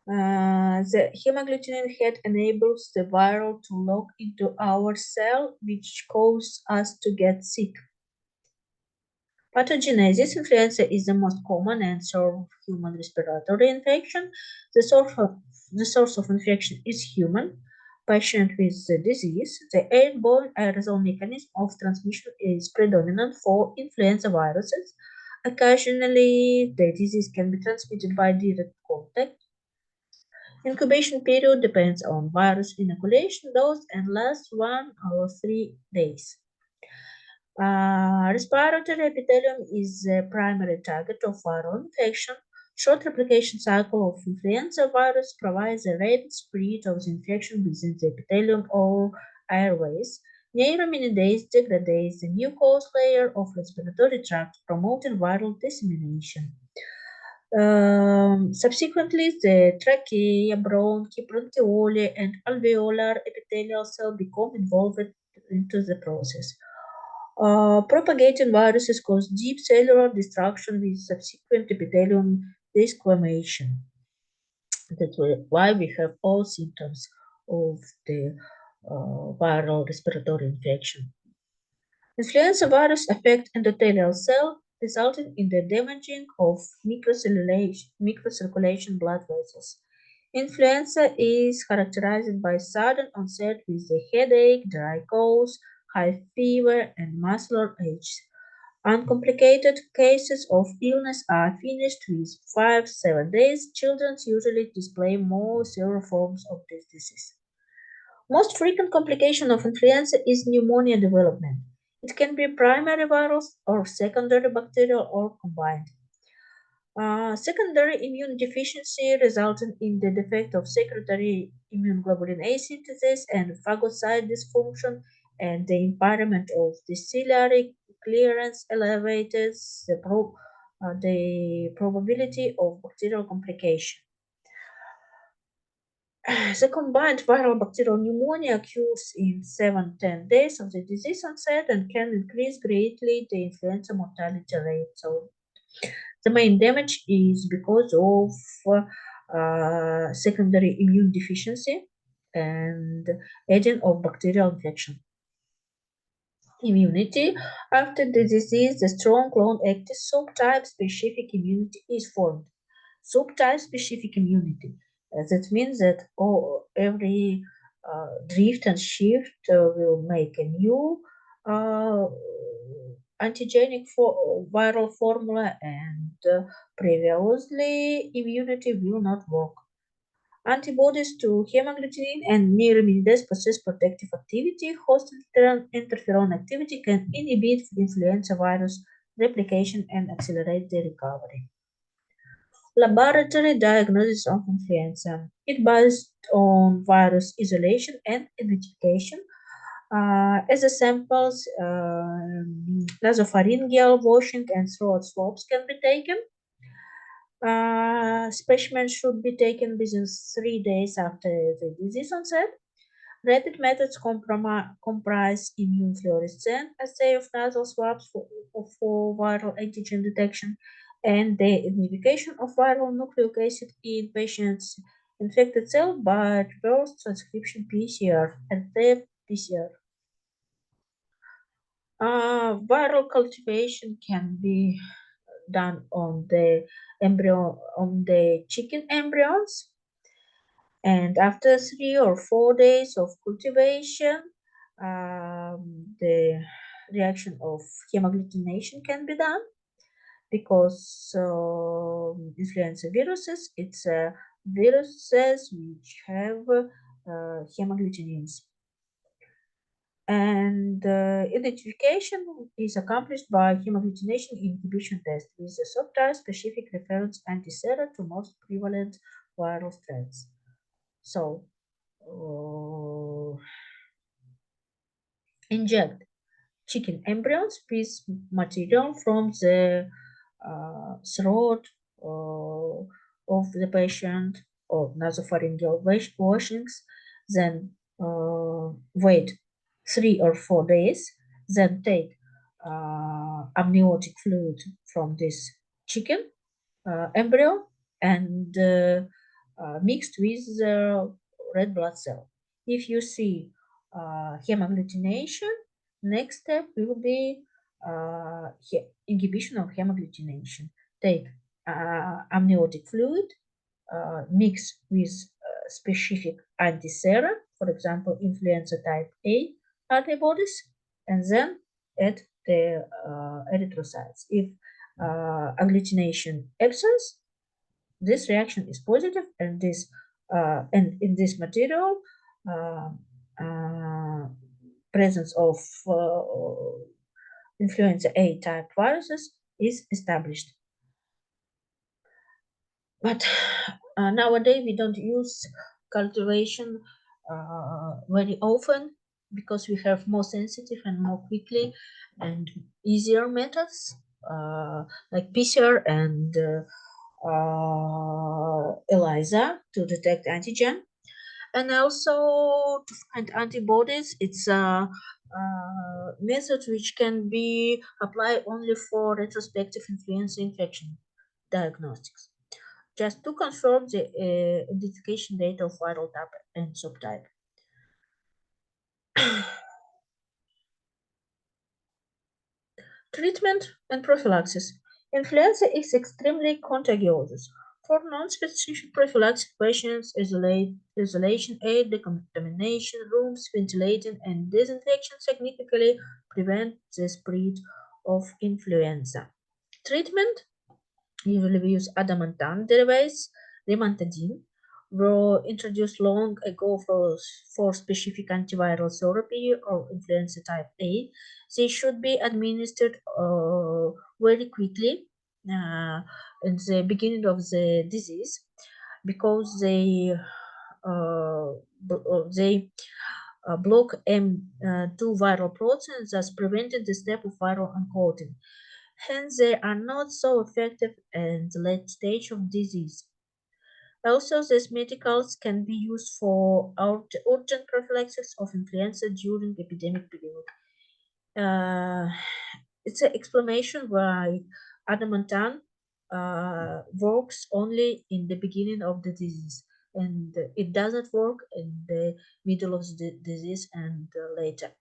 The hemagglutinin head enables the viral to lock into our cell, which causes us to get sick. Pathogenesis. Influenza is the most common and source of human respiratory infection. The source of infection is human patient with the disease. The airborne aerosol mechanism of transmission is predominant for influenza viruses. Occasionally, the disease can be transmitted by direct contact. Incubation period depends on virus inoculation dose and lasts 1 or 3 days. Respiratory epithelium is the primary target of viral infection. Short replication cycle of influenza virus provides a rapid spread of the infection within the epithelium or airways. Neuraminidase degrades the mucous layer of respiratory tract, promoting viral dissemination. Subsequently, the trachea, bronchi, bronchiole, and alveolar epithelial cell become involved into the process. Propagating viruses cause deep cellular destruction with subsequent epithelium desquamation. That's why we have all symptoms of the viral respiratory infection. Influenza virus affect endothelial cell, resulting in the damaging of microcirculation blood vessels. Influenza is characterized by sudden onset with a headache, dry cough, high fever, and muscular aches. Uncomplicated cases of illness are finished with 5-7 days. Children usually display more severe forms of this disease. Most frequent complication of influenza is pneumonia development. It can be primary viral or secondary bacterial or combined. Secondary immune deficiency resulting in the defect of secretory immune globulin A synthesis and phagocyte dysfunction and the impairment of the ciliary clearance elevates the probability of bacterial complication. The combined viral bacterial pneumonia occurs in 7-10 days of the disease onset and can increase greatly the influenza mortality rate. So the main damage is because of secondary immune deficiency and agent of bacterial infection. Immunity. After the disease, the strong long-acting subtype specific immunity is formed. Subtype specific immunity. That means that every drift and shift will make a new uh, antigenic viral formula and previously immunity will not work. Antibodies to hemagglutinin and neuraminidase possess protective activity. Host interferon activity can inhibit influenza virus replication and accelerate the recovery. Laboratory diagnosis of influenza. It based on virus isolation and identification. As a samples, nasopharyngeal washing and throat swabs can be taken. Specimens should be taken within 3 days after the disease onset. Rapid methods comprise immune fluorescence assay of nasal swabs for viral antigen detection and the identification of viral nucleic acid in patients infected cell by reverse transcription PCR and PCR. Viral cultivation can be done on the chicken embryos, and after 3 or 4 days of cultivation, the reaction of hemagglutination can be done because influenza viruses, it's viruses which have hemagglutinins. And identification is accomplished by hemagglutination inhibition test with a subtype-specific reference antisera to most prevalent viral strains. So, inject chicken embryos with material from the throat of the patient or nasopharyngeal washings, then wait 3 or 4 days, then take amniotic fluid from this chicken embryo and mixed with the red blood cell. If you see hemagglutination, next step will be inhibition of hemagglutination. Take amniotic fluid, mix with specific antisera, for example, influenza type A antibodies, and then add the erythrocytes. If agglutination absence, this reaction is positive, and in this material, uh, uh, presence of influenza A type viruses is established. But nowadays we don't use cultivation very often because we have more sensitive and more quickly and easier methods like PCR and ELISA to detect antigen. And also to find antibodies, it's a method which can be applied only for retrospective influenza infection diagnostics, just to confirm the identification date of viral type and subtype. Treatment and prophylaxis. Influenza is extremely contagious. For non-specific prophylaxis patients, isolation aid, decontamination rooms, ventilation, and disinfection significantly prevent the spread of influenza. Treatment: usually we use adamantane derivatives, rimantadine, were introduced long ago for specific antiviral therapy or influenza type A. They should be administered very quickly in the beginning of the disease because they block M2 viral proteins, thus preventing the step of viral uncoating. Hence, they are not so effective in the late stage of disease. Also, these medicals can be used for urgent prophylaxis of influenza during epidemic period. It's an explanation why adamantane works only in the beginning of the disease, and it doesn't work in the middle of the disease and later.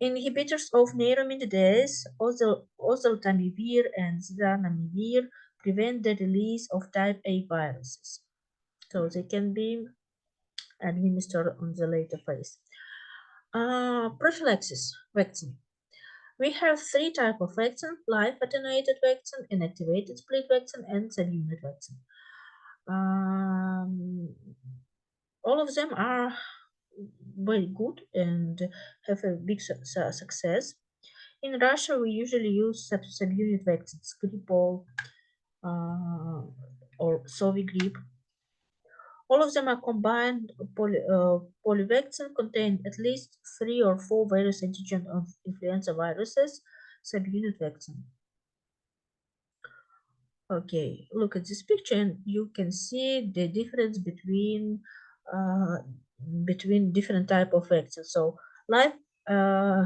Inhibitors of neuraminidase, oseltamivir and zanamivir, prevent the release of type A viruses, so they can be administered on the later phase. Prophylaxis vaccine. We have three types of vaccine: live attenuated vaccine, inactivated split vaccine, and subunit vaccine. Um, all of them are very good and have a big success. In Russia, we usually use subunit vaccines, Gripol or Sovigrip. All of them are combined polyvaccine, contain at least 3 or 4 virus antigen of influenza viruses, subunit vaccine. Okay, look at this picture and you can see the difference uh, between different type of vaccine. So live uh,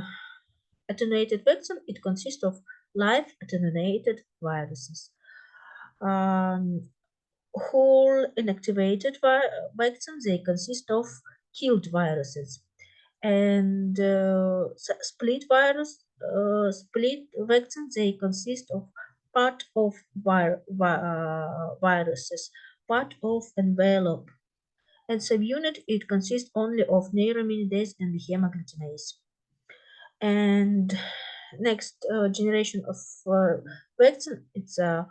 attenuated vaccine, it consists of live attenuated viruses. Um, whole inactivated vaccines, they consist of killed viruses. And split vaccines, they consist of part of viruses, part of envelope. And subunit, it consists only of neuraminidase and hemagglutinases. And next generation of vaccine, it's a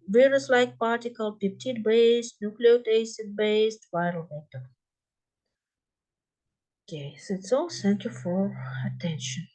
virus-like particle, peptide-based, nucleic acid-based viral vector. Okay, so that's all. Thank you for attention.